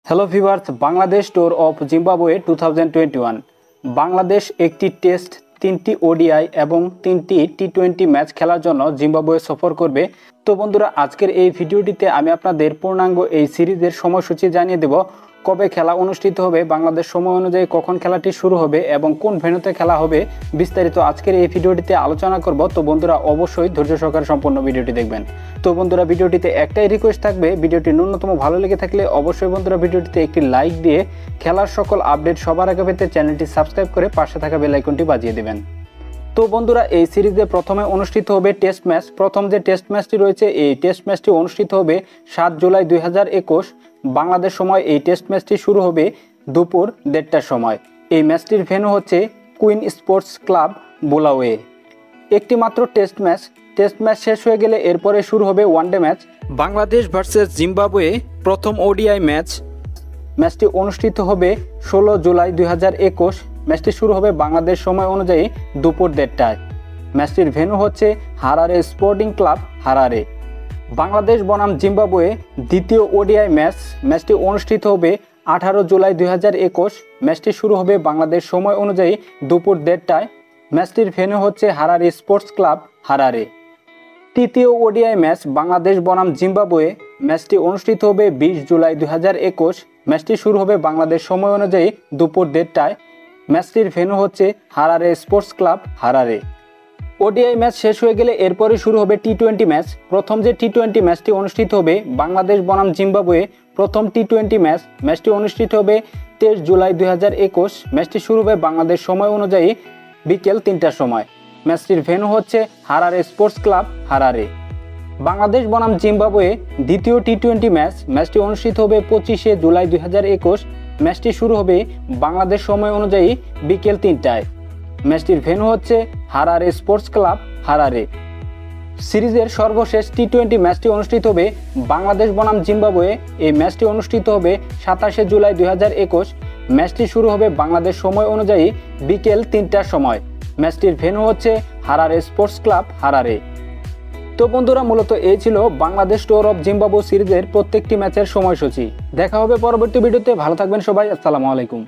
Hello viewers, Bangladesh tour of Zimbabwe 2021। Bangladesh একটি test, 3টি ODI এবং 3টি টি20 ম্যাচ খেলার জন্য জিম্বাবুয়ে সফর করবে। তো বন্ধুরা, আজকের এই ভিডিওটিতে আমি আপনাদের পূর্ণাঙ্গ এই সিরিজের সময়সূচি জানিয়ে দেব। কবে খেলা অনুষ্ঠিত হবে, বাংলাদেশ সময় অনুযায়ী কখন খেলাটি শুরু হবে এবং কোন ভেন্যুতে খেলা হবে, বিস্তারিত আজকের এই ভিডিওটিতে আলোচনা করব। তো বন্ধুরা, অবশ্যই ধৈর্য সহকারে সম্পূর্ণ ভিডিওটি দেখবেন। তো বন্ধুরা, ভিডিওটিতে একটাই রিকোয়েস্ট থাকবে, ভিডিওটি ন্যূনতম ভালো লেগে থাকলে অবশ্যই বন্ধুরা ভিডিওটিতে একটি লাইক দিয়ে খেলার সকল আপডেট সবার আগে পেতে চ্যানেলটি সাবস্ক্রাইব করে পাশে থাকা বেল আইকনটি বাজিয়ে দেবেন। তো বন্ধুরা, এই সিরিজে প্রথমে অনুষ্ঠিত হবে টেস্ট ম্যাচ। প্রথম যে টেস্ট ম্যাচটি রয়েছে, এই টেস্ট ম্যাচটি অনুষ্ঠিত হবে 7 জুলাই 2021 বাংলাদেশ সময়। এই টেস্ট ম্যাচটি শুরু হবে দুপুর 1:30টার সময়। এই ম্যাচটির ভেন্যু হচ্ছে কুইন স্পোর্টস ক্লাব, বুলাওয়ে। একটি মাত্র টেস্ট ম্যাচ শেষ হয়ে গেলে এরপরে শুরু হবে one day match, Bangladesh versus Zimbabwe প্রথম ওডিআই ম্যাচটি অনুষ্ঠিত হবে 16 জুলাই 2021। ম্যাচটি শুরু হবে বাংলাদেশ সময় অনুযায়ী দুপুর 1:30টায়। ম্যাচটির ভেন্যু হচ্ছে Harare sporting club, Harare. Bangladesh বনাম জিম্বাবুয়ে দ্বিতীয় ওডিআই ম্যাচটি অনুষ্ঠিত হবে 18 জুলাই 2021। ম্যাচটি শুরু হবে বাংলাদেশ সময় অনুযায়ী দুপুর 1:30টায়। ম্যাচটির ভেন্যু হচ্ছে হারারে স্পোর্টস ক্লাব, হারারে। তৃতীয় ওডিআই ম্যাচ বাংলাদেশ বনাম জিম্বাবুয়ে ম্যাচটি অনুষ্ঠিত হবে 20 জুলাই 2021। ম্যাচটি শুরু হবে বাংলাদেশ সময় অনুযায়ী দুপুর 1:30টায়। ম্যাচটির ভেন্যু হচ্ছে Harare sports club, Harare. ODI match শেষ হয়ে গেলে এরপরে শুরু হবে টি20 ম্যাচ। প্রথম যে টি20 ম্যাচটি অনুষ্ঠিত হবে বাংলাদেশ বনাম জিম্বাবুয়ে প্রথম টি20 ম্যাচটি অনুষ্ঠিত হবে 23 জুলাই 2021। ম্যাচটি শুরু হবে বাংলাদেশ সময় অনুযায়ী বিকেল 3টার সময়। ম্যাচটির ভেন্যু হচ্ছে Harare sports club, Harare. Bangladesh বনাম জিম্বাবুয়ে দ্বিতীয় টি20 ম্যাচটি অনুষ্ঠিত হবে 25 জুলাই 2021। ম্যাচটি শুরু হবে বাংলাদেশ সময় অনুযায়ী বিকেল 3টায়। ম্যাচটির ভেন্যু হচ্ছে হারারে স্পোর্টস ক্লাব, হারারে। সিরিজের সর্বশেষ টি20 ম্যাচটি অনুষ্ঠিত হবে বাংলাদেশ বনাম জিম্বাবুয়ে। এই ম্যাচটি অনুষ্ঠিত হবে 27 জুলাই 2021। ম্যাচটি শুরু হবে বাংলাদেশ সময় অনুযায়ী বিকেল 3টার সময়। ম্যাচটির ভেন্যু হচ্ছে হারারে স্পোর্টস ক্লাব, হারারে। তো বন্ধুরা, মূলত এই ছিল বাংলাদেশ ট্যুর অফ জিম্বাবুয়ে সিরিজের প্রত্যেকটি ম্যাচের সময়সূচি। দেখা হবে পরবর্তী ভিডিওতে। ভালো থাকবেন সবাই। আসসালামু আলাইকুম।